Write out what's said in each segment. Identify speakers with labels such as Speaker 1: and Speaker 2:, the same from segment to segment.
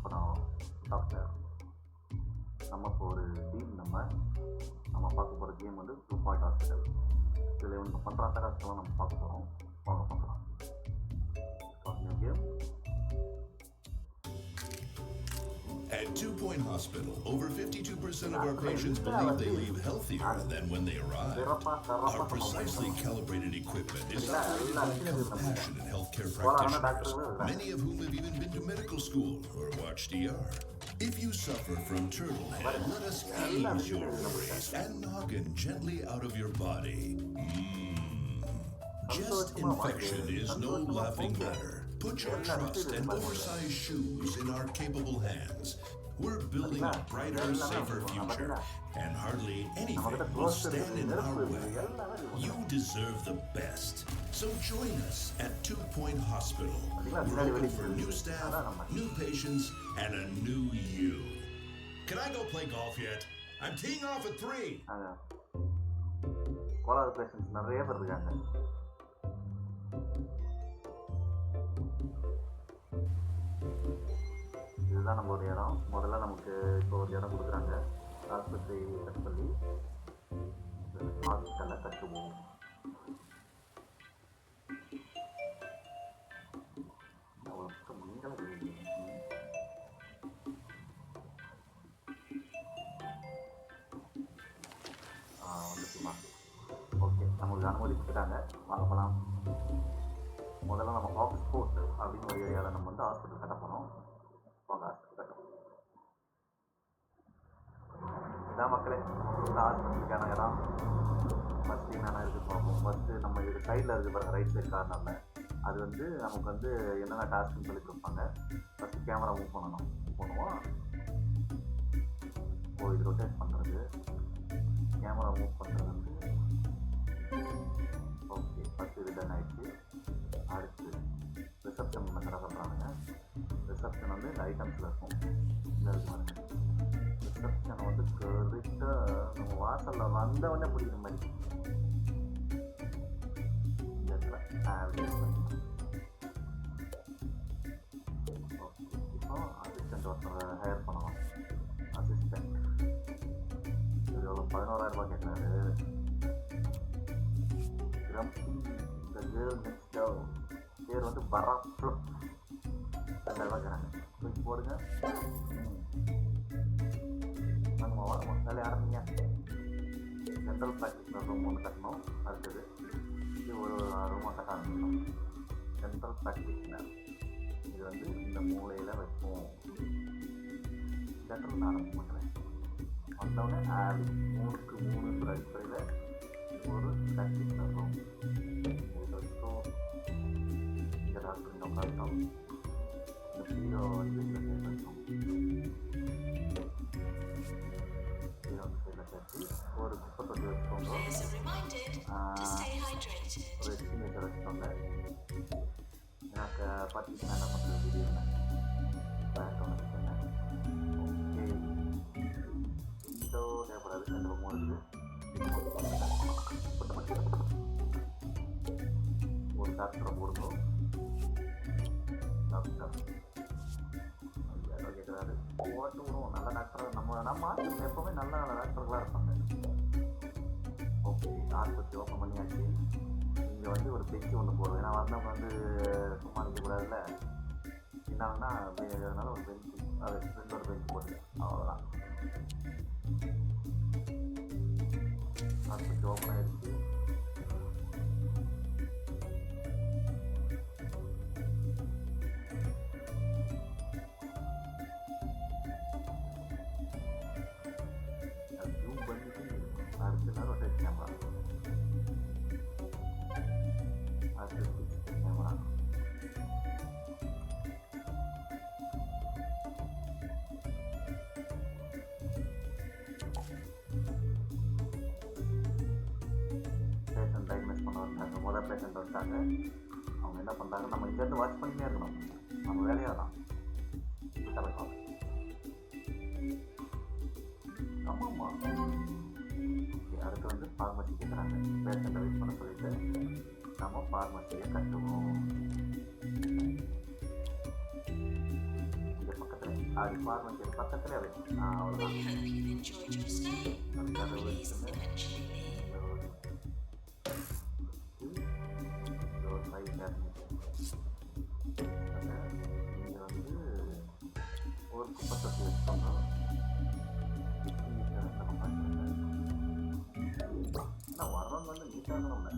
Speaker 1: அப்புறம் டாக்டர். நம்ம இப்போ ஒரு டீம் நம்ம பார்க்க போகிற கேம் வந்து 2 பாயிண்ட் ஹாஸ்பிட்டல். இதில் இவங்க பண்ணுற அட்டகாசத்தெல்லாம் நம்ம பார்க்க போகிறோம். வாங்க பார்க்கலாம். Game.
Speaker 2: At 2 Point Hospital, over 52% of our patients believe they leave healthier than when they arrived. Our precisely calibrated equipment is operated by compassionate healthcare practitioners, many of whom have even been to medical school or watched ER. If you suffer from turtle head, let us ease your worries and noggin gently out of your body. Chest infection is no laughing matter. Put your trust and oversized shoes in our capable hands. We're building a brighter, safer future, and hardly anything will stand in our way. You deserve the best. So join us at 2 Point Hospital. We're open for new staff, new patients, and a new you. Can I go play golf yet? I'm teeing off at 3.
Speaker 1: Kolar patients நிறைய பேர் இருக்காங்க. இதுதான் நம்ம ஒரு இடம். முதல்ல நமக்கு இப்போ ஒரு இடம் கொடுக்குறாங்க. ஆஸ்பத்திரி கட் பண்ணி ஹாஸ்பிட்டலில் கட்டுவோம். வந்துச்சுமா? ஓகே, நம்மளுக்கு அனுமதி கொடுத்துட்டாங்க. வாங்க போகலாம். முதல்ல நம்ம ஆக்ஸ்போர்ட் அப்படின்னு ஒரு ஏரியாவில் நம்ம வந்து ஹாஸ்பிட்டல் கட்ட போகிறோம். வாங்க ஹாஸ்பிட்டல் கட்டணும். இதான் மக்களே நம்ம ஹாஸ்பிட்டலுக்கான இடம். ஃபஸ்ட்டு என்னென்ன இருக்குது பார்ப்போம். ஃபஸ்ட்டு நம்ம இது சைடில் இருக்குது பாருங்கள், ரைட் சைடு கார்னரில். அது வந்து நமக்கு வந்து என்னென்ன டாஸ்க்குன்னு சொல்லி கொடுப்பாங்க. ஃபஸ்ட்டு கேமரா மூவ் பண்ணுவோம். இது ரொட்டேட் பண்ணுறது, கேமரா மூவ் பண்ணுறது வந்து ஓகே. ஃபஸ்ட்டு இது டன் ஆகிடுச்சு. அடுத்து ரிசப்ஷன் மெத்தடாக பண்ணுறாங்க. ரிசப்ஷன் வந்து இந்த ஐட்டம்ஸில் இருக்கும். ரிசப்ஷன் வந்து கரெக்டாக நம்ம வாசலில் வந்தவொடனே பிடிக்கிற மாதிரி இந்த இடத்துல ஓகே. இப்போ அசிஸ்டண்ட் ஒருத்தர் ஹையர் பண்ணலாம். அசிஸ்டண்ட் இது எவ்வளோ? 11,000 கேட்குறாரு. இந்த கேர்ள் நெக்ஸ்ட் பேர் வந்து பராஃப்ளு. 2,000 கேட்குறாங்க. தூக்கி போடுங்க. நம்ம வேலையை ஆரம்பிங்க. ஜென்ரல் ப்ராக்டிஸ் ரூம் ஒன்று கட்டணும். அடுத்தது இது ஒரு ரூமாக கட்ட ஆரம்பிக்கணும். ஜென்ரல் ப்ராக்டிஸ்னர் இது வந்து இந்த மூலையில் வைப்போம். ஜென்ரல் ஆரம்பிக்க மாட்டேன். வந்தவுடனே 3க்கு 3 அடிப்படையில் ஒரு ப்ராக்டிஸ்னர் ரூம் இது வச்சோம். இங்கே டாக்டர் இங்கே உட்காந்துட்டோம். இந்த ஹீரோ வந்து இந்த சைடில் வச்சோம். ஒரு குப்பை தொட்டி வச்சுக்கோங்க. ஒரு எக்ஸ்டிமேட்டர் வச்சுக்கோங்க. எனக்கு பார்த்தீங்கன்னா என்ன பண்ணுறது திடீர்னு பேக் ஒன்று வச்சுக்கோங்க. ஓகே, விண்டோ தேவைப்படாது. 2 ரூம் இருக்குது. ஒரு டாக்டரை போடுங்க. டாக்டர் கேட்குறாரு. போட்டு விடுவோம். நல்ல டாக்டர் நம்ம ஆஸ்பத்திரி எப்போவுமே நல்ல டாக்டர்களாக இருப்பாங்க. ஓகே, ஆஸ்பத்திரி ஓப்பன் பண்ணியாச்சு. இங்கே வந்து ஒரு பெஞ்சு ஒன்று போடுவோம். ஏன்னா வந்தவங்க வந்து சும்மா நிற்கக்கூடாதுல்ல. என்னாங்கன்னா அதனால ஒரு பெஞ்சு, அது ஃப்ரெண்ட் ஒரு பெஞ்சு போட்டு அவ்வளோதான். ஆஸ்பத்திரி ஓப்பன் ஆகிடுச்சு. அடுத்த நேரம் ரொட்டேட் கேமரா. அடுத்து கேமரா. பேஷண்ட் டயக்னோஸ் பண்ண வந்தாங்க. முதல் பேஷண்ட் வந்துட்டாங்க. அவங்க என்ன பண்ணுறாங்க, நம்ம இங்கேருந்து வாட்ச் பண்ணினே இருக்கணும். நம்ம வேலையாக தான் கிளம்பலாம். ஆமாம்மா. ஓகே, அடுத்து வந்து ஃபார்மசி கேட்குறாங்க. பேஷண்ட்டை வெயிட் பண்ண சொல்லிவிட்டு நம்ம ஃபார்மசியை கட்டுவோம். இங்கே பக்கத்தில் அது ஃபார்மசி பக்கத்துலேயே அது
Speaker 3: We
Speaker 1: அவ்வளோதான்.
Speaker 3: hope you've enjoyed your stay.
Speaker 1: அது கதவு
Speaker 3: Please
Speaker 1: வச்சுன்னு
Speaker 3: eventually leave.
Speaker 1: இந்த ஒரு சைட் கேபினெட். இங்கே வந்து ஒரு குப்பை தொட்டி வச்சுக்கோங்க. ஆனால் வர்றவங்க வந்து நீட்டாக இருக்கணும்ல.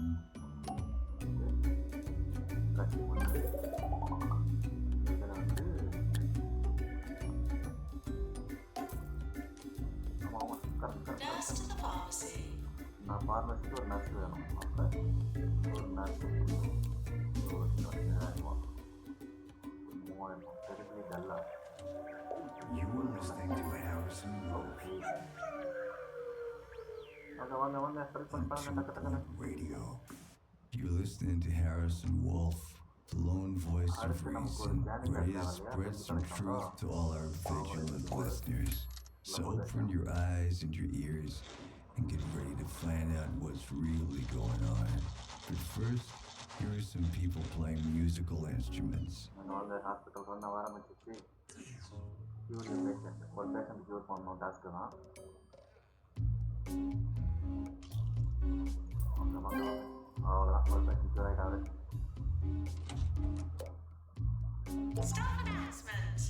Speaker 1: கட்டி போட்டு இதில் வந்து ஆமாம் correct
Speaker 3: Nurse to the pharmacy.
Speaker 1: நான் ஃபார்மசிக்கு ஒரு நர்ஸ் வேணும். அப்போ ஒரு நர்ஸ் ஒரு 20,000 மூவாயிரம் பெருமை டல்லா.
Speaker 4: You are listening to Harrison Wolf
Speaker 1: வாங்க வாங்க ஹெல்ப்
Speaker 4: on
Speaker 1: பண்ணுறாங்க டக்கு
Speaker 4: Two
Speaker 1: டக்குன்னு.
Speaker 4: Point Radio. You're listening to Harrison Wolf, the lone voice of reason, ready to spread some truth to all our vigilant listeners. So open your eyes and your ears and get ready to find out what's really going on. But first, here are some people playing musical instruments.
Speaker 1: நான் வந்து hospital சொன்ன ஆரம்பிச்சிச்சு. Cure patient ஒரு patient cure பண்ணணும் doctor தான். வாங்க வாங்க அவ்வளோதான் ஒரு பேஷண்ட் க்யூர் ஆகிட்டாரு.
Speaker 3: Staff announcement.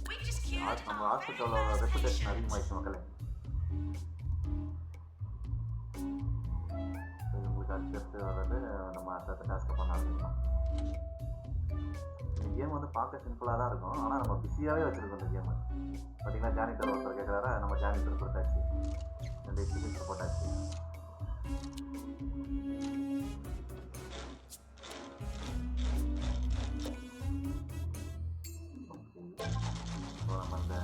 Speaker 3: We've just cured
Speaker 1: நம்ம
Speaker 3: our very
Speaker 1: ஹாஸ்பிட்டலோட
Speaker 3: first
Speaker 1: ரெப்புடேஷன்
Speaker 3: patient.
Speaker 1: அதிகமாகிடுச்சு மக்களே. உங்களுக்கு அடிச்செடுத்து வர்றது நம்ம அடுத்த டாஸ்க்கை பண்ண ஆரம்பிக்கலாம். இந்த கேம் வந்து பார்க்க சிம்பிளாக தான் இருக்கும். ஆனால் நம்ம பிஸியாகவே வச்சுருக்கோம் இந்த கேமு. பார்த்தீங்கன்னா ஜானிட்டர் ஒருத்தர் கேட்குறாரா, நம்ம ஜானிட்டர் போட்டாச்சு. 2 எக்ஸிபிஷன் போட்டாச்சு. இப்போ நம்ம அந்த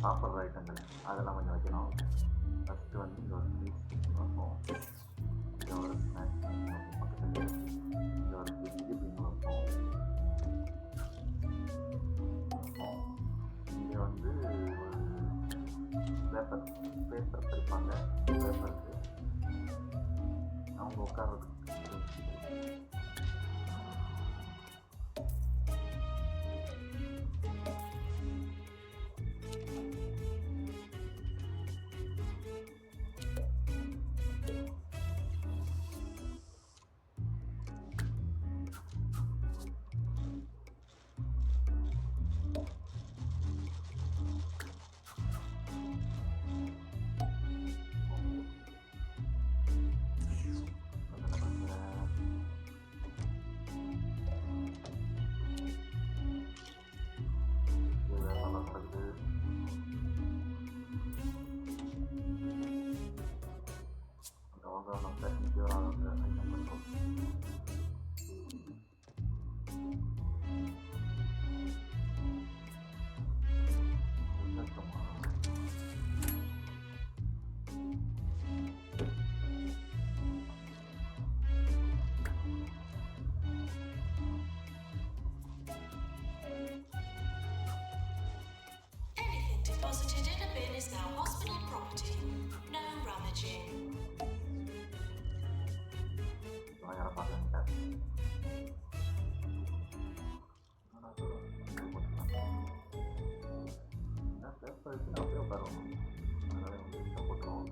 Speaker 1: சாப்பிட்ற ஐட்டங்கள் அதெல்லாம் கொஞ்சம் வைக்கணும். ஃபஸ்ட்டு வந்து இங்கே ஒரு ஸ்வீட் வைப்போம். இங்கே ஒரு ஸ்நாக்ஸ் பக்கத்தில் இங்கே ஒரு பிஸ்கி பின் வைப்போம். இங்கே வந்து ஒரு பேப்பர் படிப்பாங்க. பேப்பருக்கு அவங்க உட்கார்றதுக்கு
Speaker 3: Anything deposited in a bin is now hospital property. No rummaging.
Speaker 1: யாரை பார்க்க பேப்பர் வச்சு நான் அப்படியே உட்காரணும். அதனால வந்து இதை போட்டுருவோம்.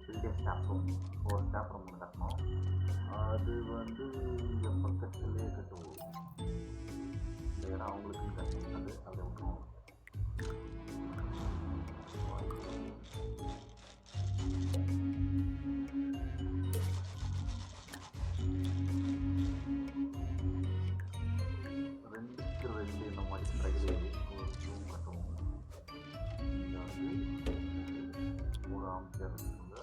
Speaker 1: பில்டிங் ஸ்டாஃப் ரூம் ஒரு ஸ்டாஃப் ரூம் ஒன்று கட்டணும். அது வந்து இங்கே பக்கத்துலேயே கட்டுவோம். இந்த இடம் அவங்களுக்குன்னு கட்டினது அதை விட்டுருவோம். ரெண்டுக்கு ரெண்டு இந்த மாதிரி ட்ரைலே ஒரு ரூம் கட்டுவோம். இங்கே வந்து 3 ஆம்பியர் இருக்குங்க.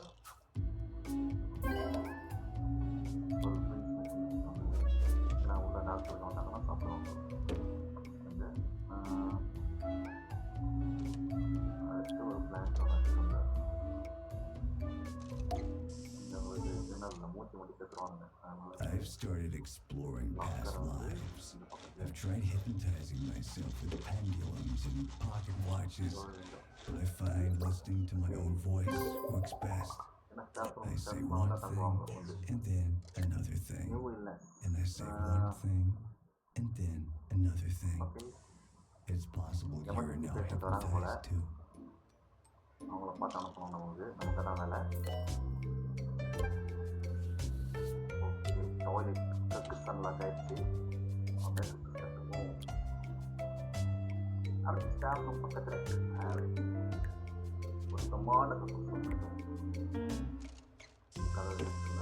Speaker 1: ஒரு ஃப்ரிட்ஜ் வச்சுருக்காங்க. ஏன்னா உள்ள டாக்டர் வந்தாங்கன்னா சாப்பிடுவாங்க. அடுத்து ஒரு பிளான்ட் வச்சுருக்காங்க. இந்த ஒரு ஜன்னலில் மூச்சு மூடி கட்டுவாங்க.
Speaker 4: I've started exploring past lives. I've tried hypnotizing myself with pendulums and pocket watches, but I find listening to my own voice works best. I say one thing, and then another thing. And I say one thing, And then another thing.
Speaker 1: Okay
Speaker 4: It's possible you're
Speaker 1: emergency
Speaker 4: now
Speaker 1: patient வராங்க போல,
Speaker 4: hypnotized too.
Speaker 1: அவங்கள பார்த்து அனுப்பணும் நமக்கு தான் வேலை. Okay toilet kitchen lock ஆயிடுச்சு. Okay கிச்சனுக்கும் அடுத்து ஸ்டாஃப் ரூம் பக்கத்தில் ஒரு பிரமாண்ட கதவு இருக்குல்ல.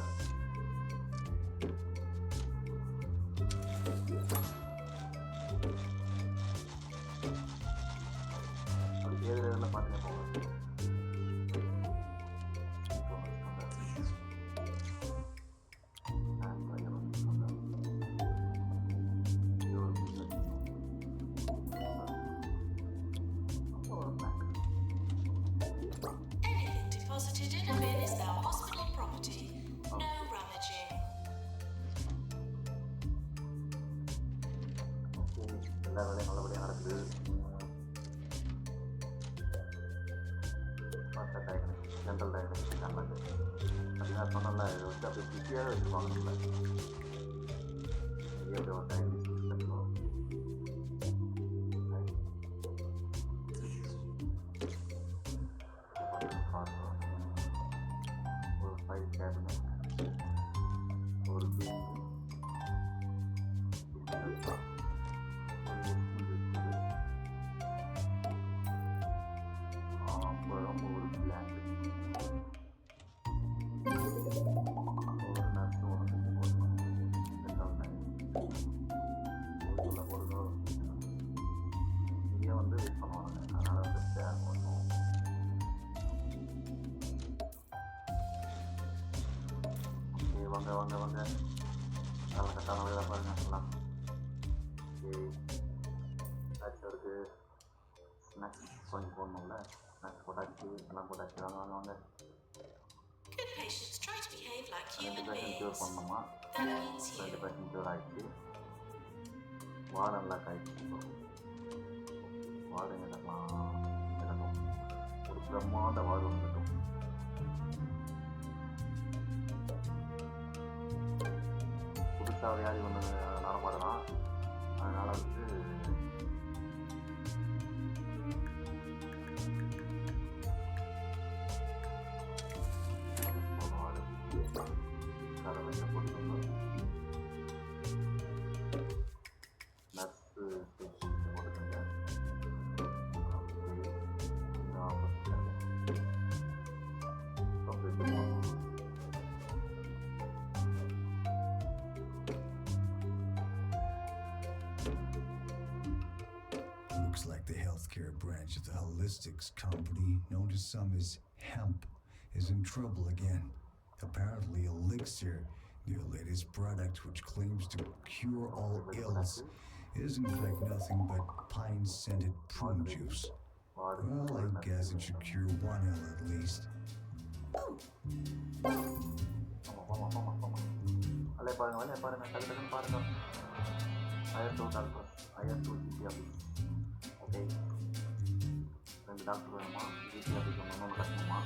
Speaker 1: அது ஏழு இதில் பார்த்தீங்க போங்க.
Speaker 3: Anything deposited in a bin is now hospital property. No rummaging.
Speaker 1: Okay எல்லா வேலையும் நல்லபடியாக நடக்குது. மற்ற டயக்னோஸ்டிக் ஜென்ரல் டயக்னோஸ்டிக் நல்லது. அது நான் சொன்னல, இது வந்து அப்படியே பிஸியாக வச்சுருவாங்கல்ல, இது அப்படியே ஒரு டைம் சிஸ்டம். ஒரு ஃபைல் கேபினட், ஒரு பின், அப்புறம் ஒரு பிளாங்கெட், ஒரு நர்ஸ் ஒன்று இங்கே வந்து வெயிட் பண்ணுவாங்க. அதனால் வந்து ஸ்டேர் பண்ணுவோம். ஓகே வாங்க வாங்க வாங்க, நல்ல கட்டான வேலை பாருங்க எல்லாம். ஓகே அடுத்தது ஸ்நாக்ஸ் கொஞ்சம் போடணும்ல, ஸ்நாக்ஸ் போட்டாச்சு, எல்லாம் போட்டாச்சு. வாங்க வாங்க வாங்க.
Speaker 3: Good patients try to behave like
Speaker 1: ரெண்டு
Speaker 3: human
Speaker 1: பேஷண்ட் க்யூர்
Speaker 3: beings.
Speaker 1: பண்ணணுமா?
Speaker 3: That means
Speaker 1: ரெண்டு
Speaker 3: you.
Speaker 1: பேஷண்ட் க்யூர் ஆகிடுச்சு. வார்டு அன்லாக் ஆகிடுச்சு. இப்போ வார்டு எங்கே கட்டலாம்? கிடக்கும் ஒரு பிரம்மாண்ட வார்டு ஒன்று கட்டும். புதுசாக வியாதி ஒன்று நடமாடலாம். அதனால் வந்து அதை வந்து போட்டுக்கணும். நர்ஸு போட்டுக்கோங்க.
Speaker 4: Looks like the healthcare branch of the Holistics company, known to some as Hemp, is in trouble again. Apparently, Elixir, their latest product which claims to cure all ills, is in fact nothing but pine-scented prune juice. Well, I guess it should cure one ill at least.
Speaker 1: அல்லே பாருங்க, அல்லே பாருங்க, டக்கு டக்குன்னு பாருங்க. Hire two doctor, hire two GP office. Okay ரெண்டு doctor வேணுமா? GP office ஒன்று கட்டணுமா?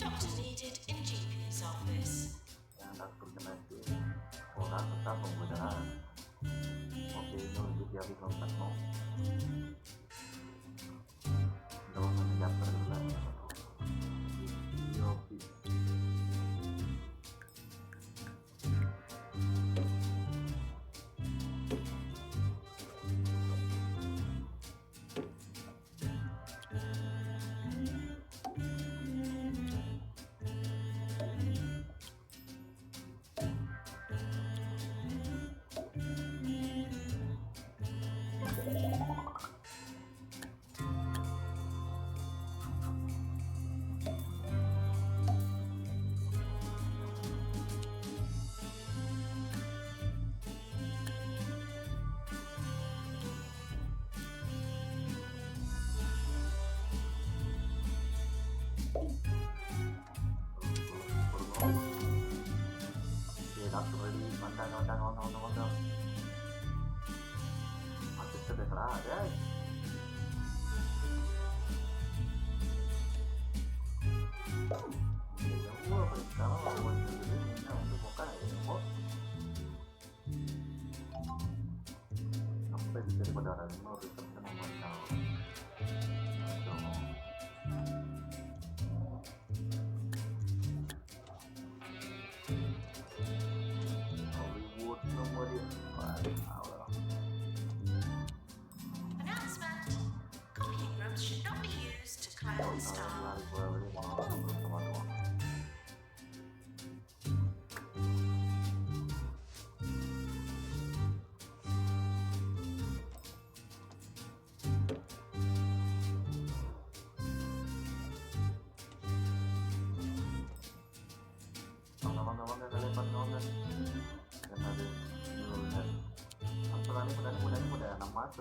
Speaker 3: Doctor needed in GP's office.
Speaker 1: ஏன் டாக்டருக்கு என்னாச்சு? ஓ டாக்டர் ஸ்டாஃப் போயிட்டாரா? ஓகே இன்னொரு ஜிபி ஆஃபீஸ் ஒன்று கட்டணும். கவர்மெண்ட் டாக்டர் இல்லை ஜிபி ஆஃபீஸ். டாக்டர் ரெடி வந்தாங்க வந்தாங்க வாங்க வாங்க வாங்க. அசிஸ்டர் பேசுகிறா? டேய் எவ்வளோ பெரிய கனவு ஓடிட்டு இருக்குது. என்ன வந்து உட்காந்து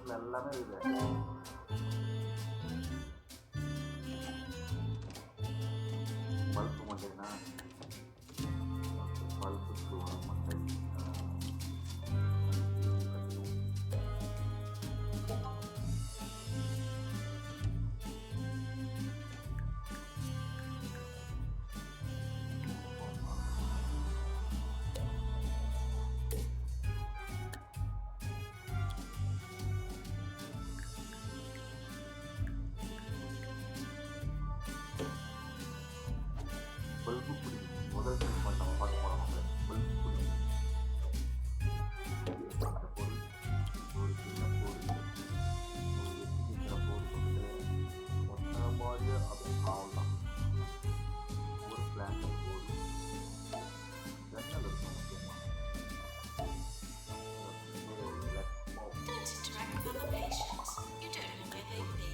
Speaker 1: வீட்டில் எல்லாமே இருக்குது. பல்பு மண்டைனா பல்புக்கு ஒரு மண்டை. பல்பு குடி முதல் ட்ரீட்மெண்ட் நம்ம பார்க்க போகிறோம். பல்பு குடி அந்த பொருள் ஒரு சின்ன பொருள் ஒரு எட்டு பொருள் மொத்த மாதிரியே அது ஆகலாம். ஒரு பிளான்ட் பொருள் ஜன்னல் இருக்கும் முக்கியமாக.
Speaker 3: Don't interact with other patients. You don't know where they've been.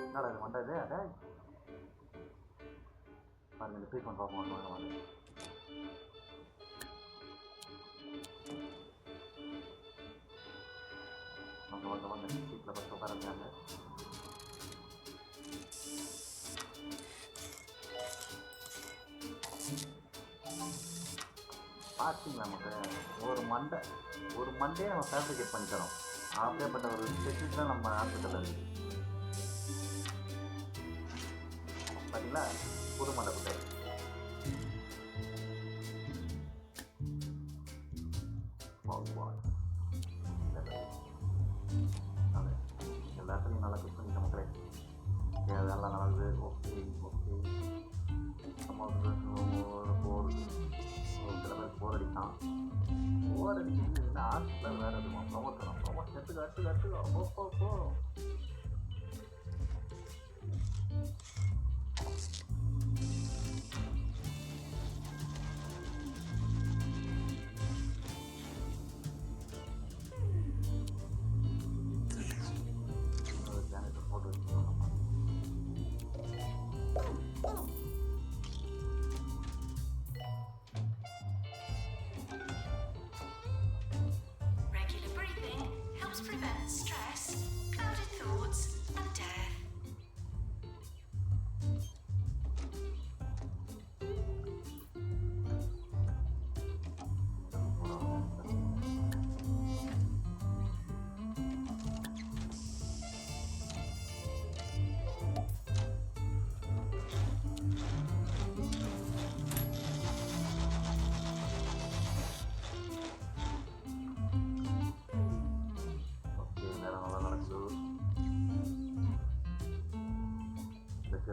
Speaker 1: என்னடா இது மண்டை இது அடே பாருங்க இந்த ட்ரீட்மெண்ட் பார்ப்போம். வாங்க வாங்க வாங்க வாங்க வாங்க சீட்டில் பத்து உட்காரங்க. பார்த்தீங்களா நமக்கு ஒரு மண்டையை நம்ம ஃபேப்ரிகேட் பண்ணிக்கிறோம். அப்படியேப்பட்ட ஒரு ஃபெசிலிட்டி தான் நம்ம ஹாஸ்பிட்டலில் இருக்குது. பார்த்தீங்களா புது மண்டை குட்டை. எல்லாத்துலையும் நல்லா குக் பண்ணிக்க மக்களே. அதெல்லாம் நல்லது. ஓகே ஓகே நம்ம ஒரு சில பேர் போர் அடிக்கலாம். போர் அடிச்சு ஹாஸ்பிட்டல் வேறு இருக்கும். ப்ரொமோட் எடுத்து போ. போட்டு வச்சுக்கணும்.
Speaker 3: Regular breathing helps prevent stress, clouded thoughts, and death.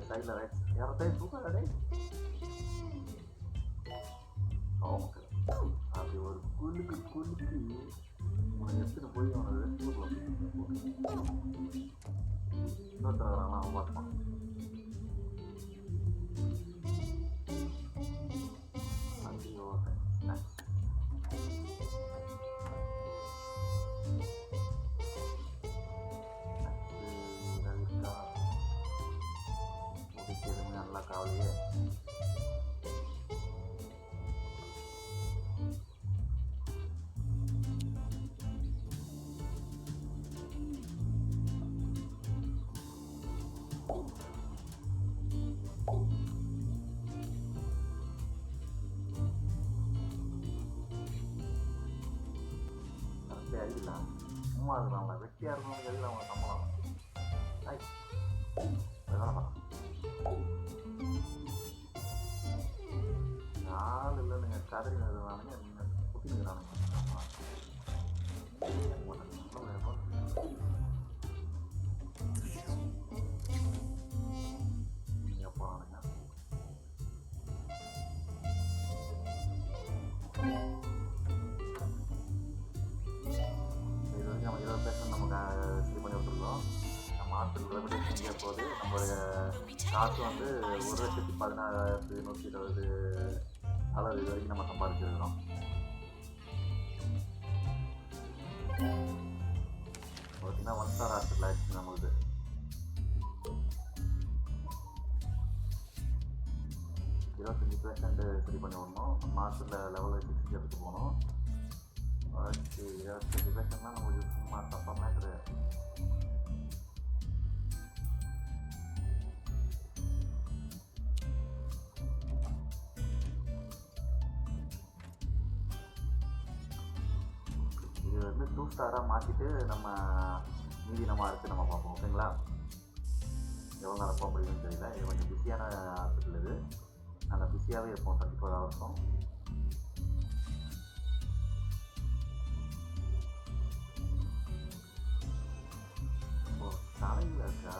Speaker 1: சைடில் ரைட் யாரோ சைடு சூப்பர் அடே. ஓகே அப்படி ஒரு குலுக்கு உனக்கு எடுத்துகிட்டு போய் அவனை இன்னொருத்தர் வராங்களா அவன் பார்ப்பான். ஐயோ நல்லா காவலையே. கரெக்டாக அடிக்கலாம். சும்மா இருக்கிறாங்களா வெட்டியாக இருக்கிறவங்க எதில் அவங்க சம்பளம் அதெல்லாம் நாலு இல்லை நீங்கள் கதறி நிறுவானுங்க நீங்கள் குட்டி நிறுவானுங்க. நீங்கள் போனானுங்க இது வரைக்கும் நம்ம 20 பேஷண்ட் நமக்கு சரி பண்ணி விட்டுருக்கோம். நம்ம ஹாஸ்பிட்டல் ரெமிடேஷன் இங்கே போகுது. நம்மளுடைய காசு வந்து 1,16,120 அதாவது இது வரைக்கும் நம்ம சம்பாதிச்சிருக்கிறோம். பார்த்தீங்கன்னா 1 ஸ்டார் ஹாஸ்பிட்டல் ஆயிடுச்சு நம்மளுக்கு. %25 சரி பண்ணி விடணும். மாதத்தில் லெவல் 6 எடுத்து போகணும். ஓகே, 25%லாம் நம்மளுக்கு சும்மா தப்பாக மேட்ரு. இது வந்து 2 ஸ்டாராக மாற்றிட்டு நம்ம மீதி நம்ம அடுத்து நம்ம பார்ப்போம். ஓகேங்களா? எவ்வளோ நேரம் போக முடியும்னு தெரியல. இது கொஞ்சம் பிஸியான ஹாஸ்பிட்டல். இது நாங்கள் பிஸியாகவே இருப்போம் 24 ஹவர்ஸும். ஓ, தலையில் இருக்கா?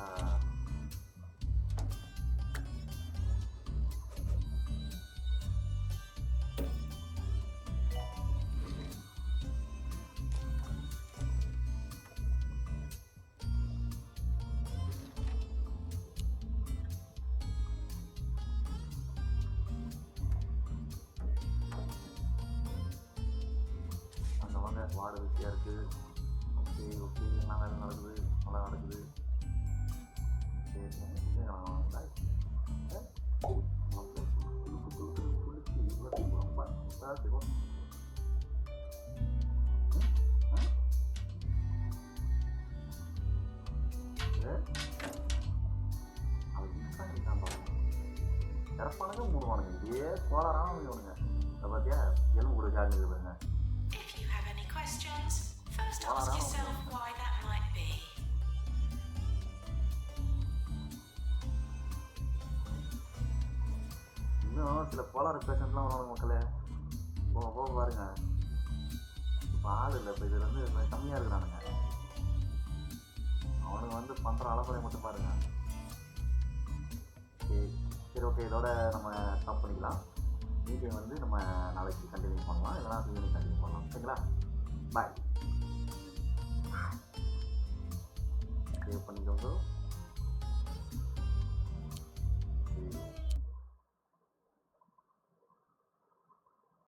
Speaker 1: வார்டு பிஸியாக இருக்குது. ஓகே ஓகே, எல்லாம் வேலை நடக்குது, நல்லா நடக்குது. சிறப்பானது மூடுவானுங்க. இதே கோளாறான இவனுங்க. அதை பார்த்தியா, எலும்பு கூட ஜாடி பாருங்க.
Speaker 3: If you have any questions, first ask yourself why that might be.
Speaker 1: இன்னும் சில கோளாறு பேஷண்ட்லாம் வருவாங்க மக்களே. போக பாருங்க. இப்போ ஆள் இல்லை. இப்போ இதில் வந்து கம்மியாக இருக்கிறானுங்க. அவனுங்க வந்து பண்ணுற அளவுகளை மட்டும் பாருங்க. ஓகே சரி, ஓகே, இதோட நம்ம ஸ்டாப் பண்ணிக்கலாம். மீட்டிங் வந்து நம்ம நாளைக்கு கண்டினியூ பண்ணலாம், இல்லைனா ஈவினிங் கண்டினியூ பண்ணலாம். ஓகேங்களா? பாய். சேவ் பண்ணிக்கோங்க.